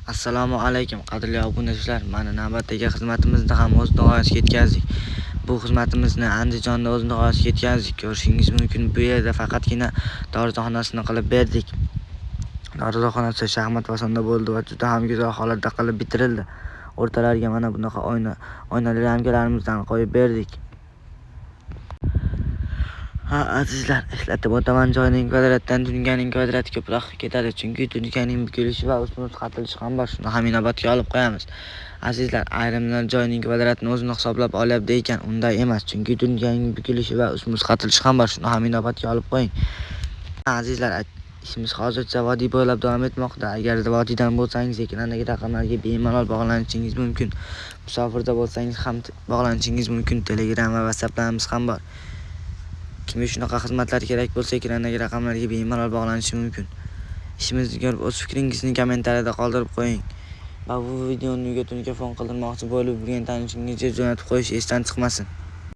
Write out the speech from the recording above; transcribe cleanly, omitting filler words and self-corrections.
Assalomu alaykum qadrli obunachilar. Mana navbatdagi xizmatimizni ham o'z nihoyasiga yetkazdik. Bu xizmatimizni Andijonda o'z nihoyasiga yetkazdik. Ko'rishingiz mumkin, bu yerda faqatgina dorixonasini qilib berdik. Dorixonasi shaxmat vasonda bo'ldi va juda ham go'zal holatda qilib bitirildi. O'rtalariga mana bunaqa oynali ramkalarimizdan qo'yib berdik. Azizlar, eslatib o'taman, joyning kvadratdan dunyoning kvadrati ko'proq ketadi, chunki dunyoning bukilishi va ustma-ust qatilishi ham bor. Shuni ham inobatga olib qo'yamiz. Azizlar, ayrimlar joyning kvadratini o'zini hisoblab olyapti ekan, unday emas, chunki dunyoning bukilishi va ustma-ust qatilishi ham bor. Shuni ham inobatga olib qo'ying. Azizlar, ishimiz hozircha vodiy bo'ylab davom etmoqda. Agar vodiydan bo'lsangiz, ekrandagi raqamlarga bemalol bog'lanishingiz mumkin. Musofirda bo'lsangiz ham bog'lanishingiz mumkin. Telegram va WhatsApplarimiz ham bor. Kimga shunaqa xizmatlar kerak bo'lsa, ekrandagi raqamlarga bemalol bog'lanishi mumkin. Ishimizni ko'rib, o'z fikringizni kommentariyada qoldirib qo'ying. Va bu videoni uyga telefon qildirmoqchi bo'lib yurgan tanishingizga jo'natib qo'yish esdan chiqmasin.